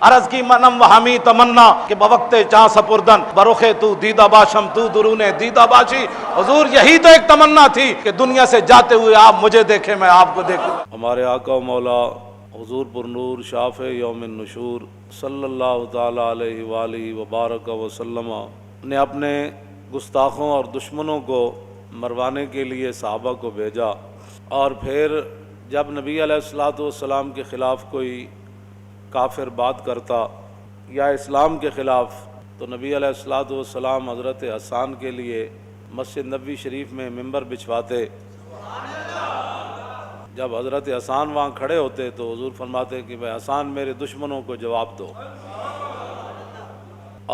عرض کی منم و ہمی تمنا کہ بوقت چاں سپردن بروخے تو دیدہ باشم تو درون دیدہ باشی۔ حضور یہی تو ایک تمنا تھی کہ دنیا سے جاتے ہوئے آپ مجھے دیکھیں، میں آپ کو دیکھوں۔ ہمارے آقا و مولا حضور پر نور شافع یوم النشور صلی اللہ تعالی علیہ وآلہ وبارک وسلم نے اپنے گستاخوں اور دشمنوں کو مروانے کے لیے صحابہ کو بھیجا، اور پھر جب نبی علیہ الصلوۃ والسلام کے خلاف کوئی کافر بات کرتا یا اسلام کے خلاف، تو نبی علیہ الصلوۃ والسلام حضرت حسان کے لیے مسجد نبوی شریف میں ممبر بچھواتے۔ جب حضرت حسان وہاں کھڑے ہوتے تو حضور فرماتے کہ بھائی حسان میرے دشمنوں کو جواب دو،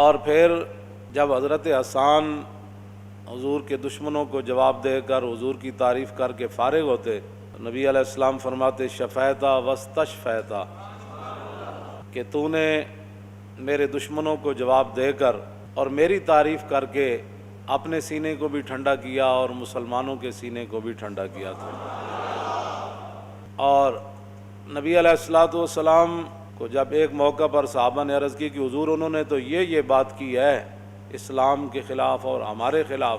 اور پھر جب حضرت حسان حضور کے دشمنوں کو جواب دے کر حضور کی تعریف کر کے فارغ ہوتے تو نبی علیہ السلام فرماتے شفیتا واستشفیتا، کہ تو نے میرے دشمنوں کو جواب دے کر اور میری تعریف کر کے اپنے سینے کو بھی ٹھنڈا کیا اور مسلمانوں کے سینے کو بھی ٹھنڈا کیا تھا۔ اور نبی علیہ الصلوۃ والسلام کو جب ایک موقع پر صحابہ نے عرض کی کہ حضور انہوں نے تو یہ بات کی ہے اسلام کے خلاف اور ہمارے خلاف،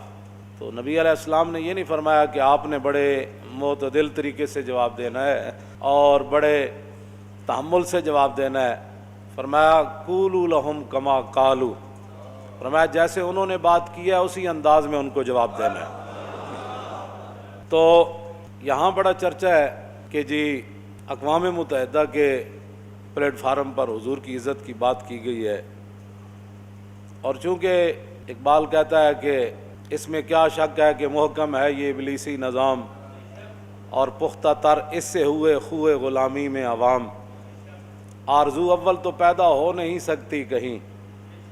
تو نبی علیہ السلام نے یہ نہیں فرمایا کہ آپ نے بڑے معتدل طریقے سے جواب دینا ہے اور بڑے تحمل سے جواب دینا ہے، فرمایا قولوا لہم کما قالوا، فرمایا جیسے انہوں نے بات کی ہے اسی انداز میں ان کو جواب دینا ہے۔ تو یہاں بڑا چرچا ہے کہ جی اقوام متحدہ کے پلیٹ فارم پر حضور کی عزت کی بات کی گئی ہے، اور چونکہ اقبال کہتا ہے کہ اس میں کیا شک ہے کہ محکم ہے یہ ابلیسی نظام، اور پختہ تر اس سے ہوئے خوئے غلامی میں عوام، آرزو اول تو پیدا ہو نہیں سکتی کہیں،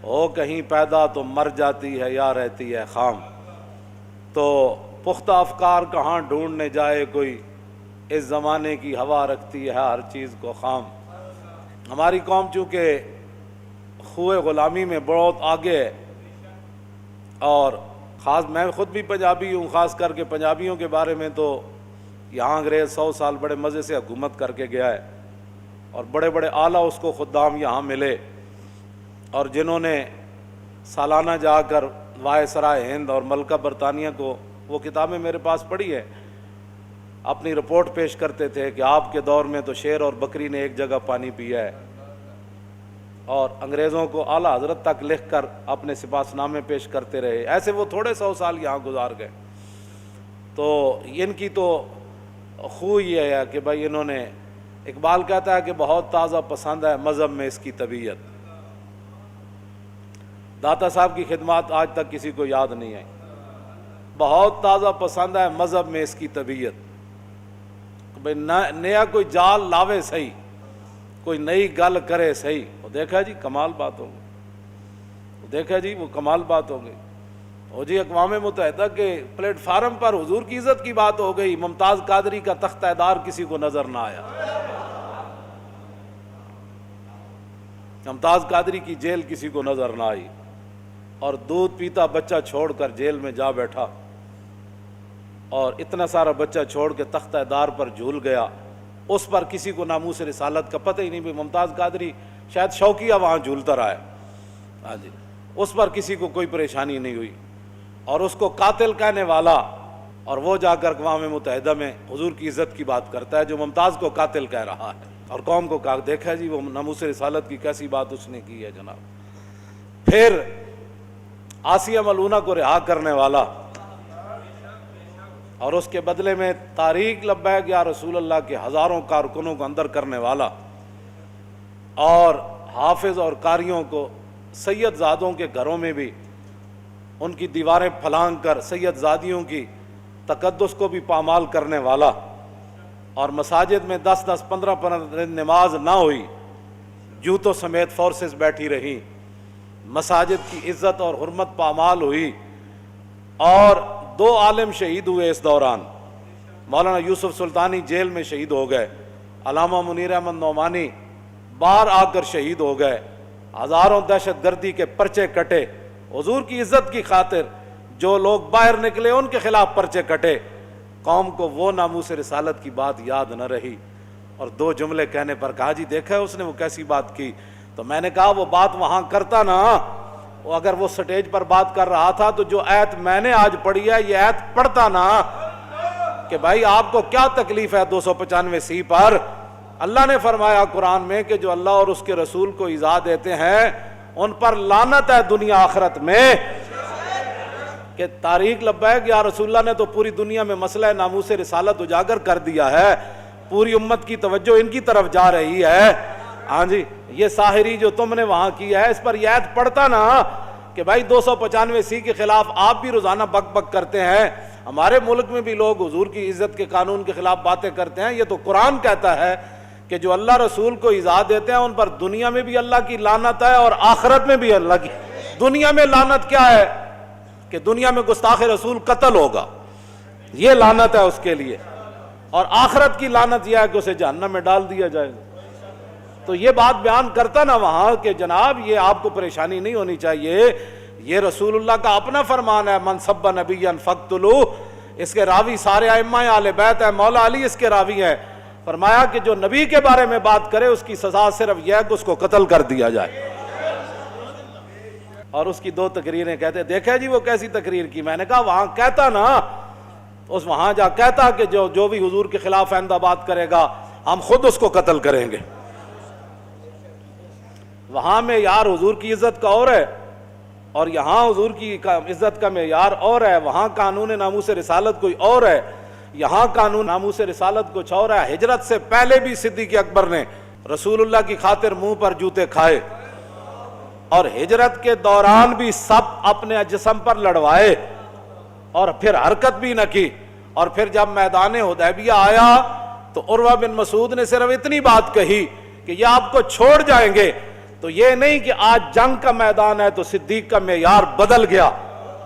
ہو کہیں پیدا تو مر جاتی ہے یا رہتی ہے خام، تو پختہ افکار کہاں ڈھونڈنے جائے کوئی، اس زمانے کی ہوا رکھتی ہے ہر چیز کو خام۔ ہماری قوم چونکہ خوئے غلامی میں بہت آگے ہے، اور خاص میں خود بھی پنجابی ہوں، خاص کر کے پنجابیوں کے بارے میں تو یہاں انگریز 100 سال بڑے مزے سے حکومت کر کے گیا ہے، اور بڑے بڑے اعلیٰ اس کو خدام یہاں ملے، اور جنہوں نے سالانہ جا کر وائسرائے ہند اور ملکہ برطانیہ کو، وہ کتابیں میرے پاس پڑھی ہے، اپنی رپورٹ پیش کرتے تھے کہ آپ کے دور میں تو شیر اور بکری نے ایک جگہ پانی پیا ہے، اور انگریزوں کو اعلیٰ حضرت تک لکھ کر اپنے سپاس نامے پیش کرتے رہے، ایسے وہ تھوڑے 100 سال یہاں گزار گئے۔ تو ان کی تو خو یہ ہے کہ بھائی انہوں نے، اقبال کہتا ہے کہ بہت تازہ پسند ہے مذہب میں اس کی طبیعت، داتا صاحب کی خدمات آج تک کسی کو یاد نہیں آئی، بہت تازہ پسند ہے مذہب میں اس کی طبیعت، بھائی نیا کوئی جال لاوے صحیح، کوئی نئی گل کرے صحیح، وہ دیکھا جی کمال بات ہو گئی، دیکھا جی وہ کمال بات ہو گئی، وہ جی اقوام متحدہ کے پلیٹ فارم پر حضور کی عزت کی بات ہو گئی، ممتاز قادری کا تختہ دار کسی کو نظر نہ آیا، ممتاز قادری کی جیل کسی کو نظر نہ آئی، اور دودھ پیتا بچہ چھوڑ کر جیل میں جا بیٹھا، اور اتنا سارا بچہ چھوڑ کے تختہ دار پر جھول گیا، اس پر کسی کو ناموس رسالت کا پتہ ہی نہیں، بھی ممتاز قادری شاید شوقیہ وہاں جھولتا رہا ہے، ہاں جی، اس پر کسی کو کوئی پریشانی نہیں ہوئی، اور اس کو قاتل کہنے والا، اور وہ جا کر اقوام متحدہ میں حضور کی عزت کی بات کرتا ہے جو ممتاز کو قاتل کہہ رہا ہے، اور قوم کو کہا دیکھا جی وہ ناموس رسالت کی کیسی بات اس نے کی ہے جناب۔ پھر آسیہ ملونہ کو رہا کرنے والا، اور اس کے بدلے میں تاریخ لبیک یا رسول اللہ کے ہزاروں کارکنوں کو اندر کرنے والا، اور حافظ اور قاریوں کو سید زادوں کے گھروں میں بھی ان کی دیواریں پھلانگ کر سید زادیوں کی تقدس کو بھی پامال کرنے والا، اور مساجد میں 10-10 15 نماز نہ ہوئی، جوتوں سمیت فورسز بیٹھی رہی، مساجد کی عزت اور حرمت پامال ہوئی، اور 2 عالم شہید ہوئے اس دوران، مولانا یوسف سلطانی جیل میں شہید ہو گئے، علامہ منیر احمد نعمانی باہر آ کر شہید ہو گئے، ہزاروں دہشت گردی کے پرچے کٹے، حضور کی عزت کی خاطر جو لوگ باہر نکلے ان کے خلاف پرچے کٹے، قوم کو وہ ناموس رسالت کی بات یاد نہ رہی، اور 2 جملے کہنے پر کہا جی دیکھا ہے اس نے وہ کیسی بات کی، تو میں نے کہا وہ بات وہاں کرتا نا، وہ اگر وہ سٹیج پر بات کر رہا تھا تو جو آیت میں نے آج پڑھی ہے یہ آیت پڑھتا نا کہ بھائی آپ کو کیا تکلیف ہے 295 پر۔ اللہ نے فرمایا قرآن میں کہ جو اللہ اور اس کے رسول کو ایذا دیتے ہیں ان پر لعنت ہے دنیا آخرت میں۔ کہ تاریخ لبیک یا رسول اللہ نے تو پوری دنیا میں مسئلہ ناموس رسالت اجاگر کر دیا ہے، پوری امت کی توجہ ان کی طرف جا رہی ہے۔ ہاں جی، یہ ساحری جو تم نے وہاں کیا ہے اس پر یہ آیت پڑھتا نا کہ بھائی 295 کے خلاف آپ بھی روزانہ بک بک کرتے ہیں، ہمارے ملک میں بھی لوگ حضور کی عزت کے قانون کے خلاف باتیں کرتے ہیں۔ یہ تو قرآن کہتا ہے کہ جو اللہ رسول کو ایذا دیتے ہیں ان پر دنیا میں بھی اللہ کی لعنت ہے اور آخرت میں بھی اللہ کی۔ دنیا میں لعنت کیا ہے کہ دنیا میں گستاخ رسول قتل ہوگا، یہ لعنت ہے اس کے لیے، اور آخرت کی لعنت یہ ہے کہ اسے جہنم میں ڈال دیا جائے گا۔ تو یہ بات بیان کرتا نا وہاں کہ جناب یہ آپ کو پریشانی نہیں ہونی چاہیے، یہ رسول اللہ کا اپنا فرمان ہے، من سب نبیا فاقتلوہ۔ اس کے راوی سارے ائمہ اہل بیت ہے، مولا علی اس کے راوی ہیں۔ فرمایا کہ جو نبی کے بارے میں بات کرے اس کی سزا صرف یہ ہے کہ اس کو قتل کر دیا جائے۔ اور اس کی 2 تقریریں کہتے دیکھا جی وہ کیسی تقریر کی۔ میں نے کہا وہاں کہتا نا، اس وہاں جا کہتا کہ جو بھی حضور کے خلاف آئندہ بات کرے گا ہم خود اس کو قتل کریں گے۔ وہاں میں یار حضور کی عزت کا اور ہے اور یہاں حضور کی عزت کا معیار اور ہے۔ وہاں قانون ناموس رسالت کوئی اور ہے، یہاں قانون ناموس رسالت کچھ اور ہے۔ ہجرت سے پہلے بھی صدیق اکبر نے رسول اللہ کی خاطر منہ پر جوتے کھائے، اور ہجرت کے دوران بھی سب اپنے جسم پر لڑوائے اور پھر حرکت بھی نہ کی۔ اور پھر جب میدان حدیبیہ آیا تو عروہ بن مسعود نے صرف اتنی بات کہی کہ یہ آپ کو چھوڑ جائیں گے۔ تو یہ نہیں کہ آج جنگ کا میدان ہے تو صدیق کا معیار بدل گیا،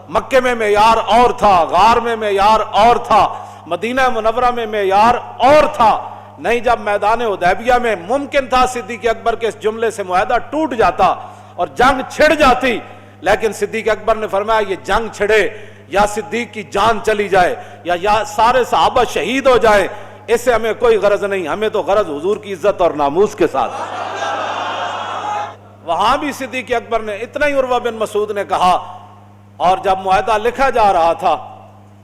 مکے میں معیار اور تھا، غار میں معیار اور تھا، مدینہ منورہ میں معیار اور تھا۔ نہیں، جب میدان حدیبیہ میں ممکن تھا صدیق اکبر کے اس جملے سے معاہدہ ٹوٹ جاتا اور جنگ چھڑ جاتی، لیکن صدیق اکبر نے فرمایا یہ جنگ چھڑے یا صدیق کی جان چلی جائے یا سارے صحابہ شہید ہو جائیں، اس سے ہمیں کوئی غرض نہیں، ہمیں تو غرض حضور کی عزت اور ناموس کے ساتھ۔ وہاں بھی صدیق اکبر نے اتنا ہی عروہ بن مسعود نے کہا، اور جب معاہدہ لکھا جا رہا تھا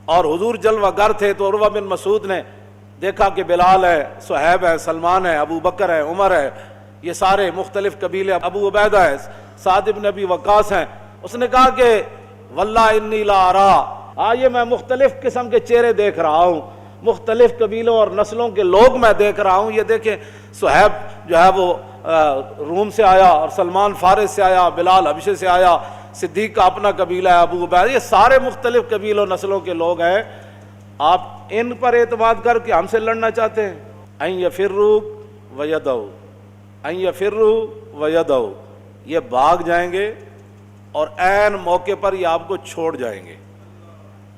اور حضور جلوہ گر تھے تو عروہ بن مسعود نے دیکھا کہ بلال ہے، صہیب ہے، سلمان ہے، ابو بکر ہے، عمر ہے، یہ سارے مختلف قبیلے، ابو عبیدہ ہے، سعد بن ابی وقاص ہیں۔ اس نے کہا کہ واللہ انی لا ارا، یہ میں مختلف قسم کے چہرے دیکھ رہا ہوں، مختلف قبیلوں اور نسلوں کے لوگ میں دیکھ رہا ہوں۔ یہ دیکھیں صہیب جو ہے وہ روم سے آیا، اور سلمان فارس سے آیا، بلال حبشے سے آیا، صدیق کا اپنا قبیلہ ہے، ابو عبیدہ، یہ سارے مختلف قبیلوں نسلوں کے لوگ ہیں۔ آپ ان پر اعتماد کر کے ہم سے لڑنا چاہتے ہیں؟ ان یفروا ویدعوا، ان یفروا ویدعوا، یہ بھاگ جائیں گے اور عین موقع پر یہ آپ کو چھوڑ جائیں گے۔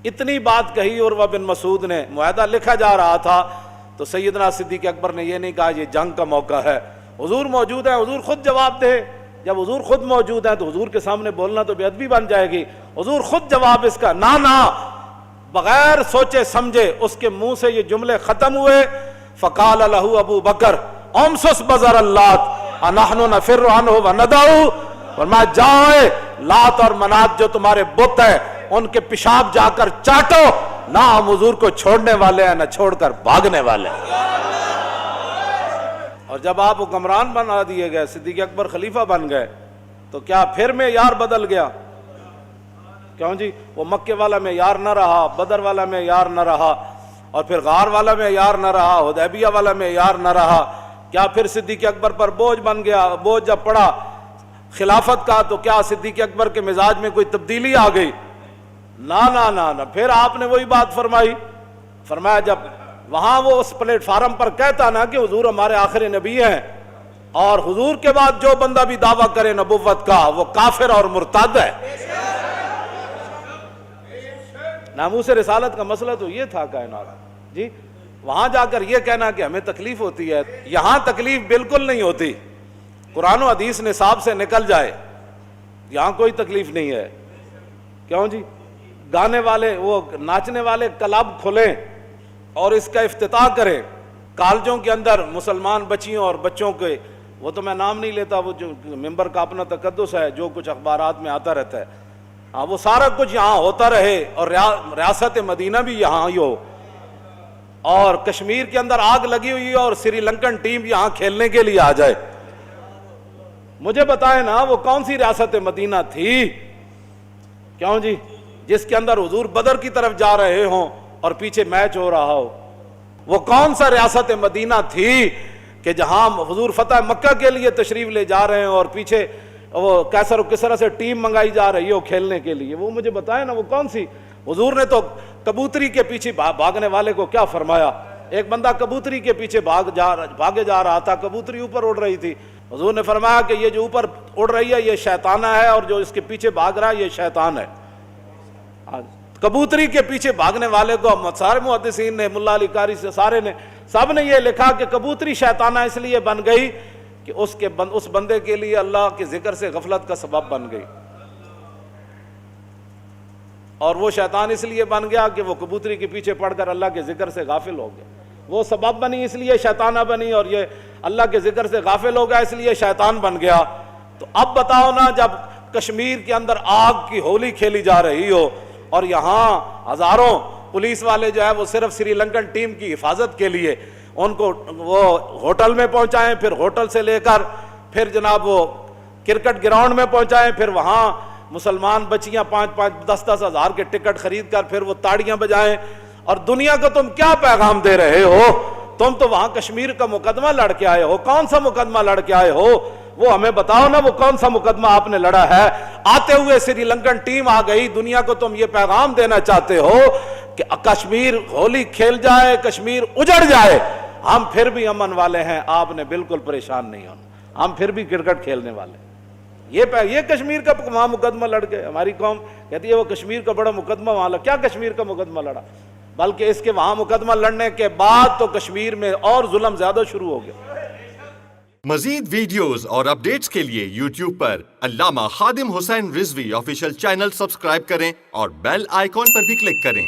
اتنی بات کہی عروہ بن مسعود نے، معاہدہ لکھا جا رہا تھا تو سیدنا صدیق اکبر نے یہ نہیں کہا یہ جنگ کا موقع ہے، حضور موجود ہے، حضور خود جواب دے۔ جب حضور خود موجود ہے تو حضور کے سامنے بولنا تو بے ادبی بن جائے گی، حضور خود جواب اس کا نہ بغیر سوچے سمجھے اس کے منہ سے یہ جملے ختم ہوئے۔ فقال له ابو بکر امسس بزر اللات انحن نفر عنہ وندعو، فرمایا جائے لات اور منات جو تمہارے بت ہیں ان کے پیشاب جا کر چاٹو، نہ ہم حضور کو چھوڑنے والے ہیں نہ چھوڑ کر بھاگنے والے ہیں۔ اور جب آپ حکمران بنا دیے گئے، صدیق اکبر خلیفہ بن گئے، تو کیا پھر معیار بدل گیا؟ کیوں جی؟ وہ مکے والا معیار نہ رہا، بدر والا معیار نہ رہا، اور پھر غار والا معیار نہ رہا، حدیبیہ والا معیار نہ رہا، کیا پھر صدیق اکبر پر بوجھ بن گیا؟ بوجھ جب پڑا خلافت کا تو کیا صدیق اکبر کے مزاج میں کوئی تبدیلی آ گئی؟ نہ پھر آپ نے وہی بات فرمائی۔ فرمایا جب وہاں وہ اس پلیٹ فارم پر کہتا نا کہ حضور ہمارے آخری نبی ہیں، اور حضور کے بعد جو بندہ بھی دعویٰ کرے نبوت کا وہ کافر اور مرتد ہے۔ ناموس رسالت کا مسئلہ تو یہ تھا کائنات جی۔ وہاں جا کر یہ کہنا کہ ہمیں تکلیف ہوتی ہے، یہاں تکلیف بالکل نہیں ہوتی، قرآن و حدیث نصاب سے نکل جائے، یہاں کوئی تکلیف نہیں ہے۔ کیوں جی؟ گانے والے، وہ ناچنے والے کلب کھلیں اور اس کا افتتاح کریں، کالجوں کے اندر مسلمان بچیوں اور بچوں کے وہ تو میں نام نہیں لیتا، وہ جو ممبر کا اپنا تقدس ہے، جو کچھ اخبارات میں آتا رہتا ہے، ہاں وہ سارا کچھ یہاں ہوتا رہے اور ریاست مدینہ بھی یہاں ہی ہو، اور کشمیر کے اندر آگ لگی ہوئی ہے اور سری لنکن ٹیم یہاں کھیلنے کے لیے آ جائے۔ مجھے بتائیں نا وہ کون سی ریاست مدینہ تھی، کیوں جی، جس کے اندر حضور بدر کی طرف جا رہے ہوں اور پیچھے میچ ہو رہا ہو؟ وہ کون سا ریاست مدینہ تھی کہ جہاں حضور فتح مکہ کے لیے تشریف لے جا رہے ہیں اور پیچھے وہ کیسر و کسرا سے ٹیم منگائی جا رہی ہو کھیلنے کے لیے؟ وہ مجھے بتائیں نا وہ کون سی۔ حضور نے تو کبوتری کے پیچھے بھاگنے والے کو کیا فرمایا؟ ایک بندہ کبوتری کے پیچھے بھاگے جا رہا تھا، کبوتری اوپر اڑ رہی تھی، حضور نے فرمایا کہ یہ جو اوپر اڑ رہی ہے یہ شیطانہ ہے، اور جو اس کے پیچھے بھاگ رہا ہے یہ شیطان ہے۔ کبوتری کے پیچھے بھاگنے والے کو سارے محدثین نے، ملا علی قاری سے سارے نے، سب نے یہ لکھا کہ کبوتری شیطانہ اس لیے بن گئی کہ اس بندے کے لیے اللہ کے ذکر سے غفلت کا سبب بن گئی، اور وہ شیطان اس لیے بن گیا کہ وہ کبوتری کے پیچھے پڑ کر اللہ کے ذکر سے غافل ہو گیا۔ وہ سبب بنی اس لیے شیطانہ بنی، اور یہ اللہ کے ذکر سے غافل ہو گیا اس لیے شیطان بن گیا۔ تو اب بتاؤ نا، جب کشمیر کے اندر آگ کی ہولی کھیلی جا رہی ہو اور یہاں ہزاروں پولیس والے جو ہے وہ صرف سری لنکن ٹیم کی حفاظت کے لیے ان کو وہ ہوٹل میں پہنچائیں، پھر ہوٹل سے لے کر پھر جناب وہ کرکٹ گراؤنڈ میں پہنچائیں، پھر وہاں مسلمان بچیاں 5-10 ہزار کے ٹکٹ خرید کر پھر وہ تاڑیاں بجائیں، اور دنیا کو تم کیا پیغام دے رہے ہو؟ تم تو وہاں کشمیر کا مقدمہ لڑ کے آئے ہو، کون سا مقدمہ لڑ کے آئے ہو؟ وہ ہمیں بتاؤ نا، وہ کون سا مقدمہ آپ نے لڑا ہے؟ آتے ہوئے سری لنکن ٹیم آ گئی، دنیا کو تم یہ پیغام دینا چاہتے ہو کہ کشمیر ہولی کھیل جائے، کشمیر اجڑ جائے، ہم پھر بھی امن والے ہیں، آپ نے بالکل پریشان نہیں ہونا، ہم پھر بھی کرکٹ کھیلنے والے ہیں۔ یہ کشمیر کا وہاں مقدمہ لڑ گئے۔ ہماری قوم کہتی ہے وہ کشمیر کا بڑا مقدمہ وہاں لڑا، کیا کشمیر کا مقدمہ لڑا؟ بلکہ اس کے وہاں مقدمہ لڑنے کے بعد تو کشمیر میں اور ظلم زیادہ شروع ہو گیا۔ مزید ویڈیوز اور اپڈیٹس کے لیے یوٹیوب پر علامہ Khadim Hussain Rizvi official channel subscribe کریں اور بیل آئیکن پر بھی کلک کریں۔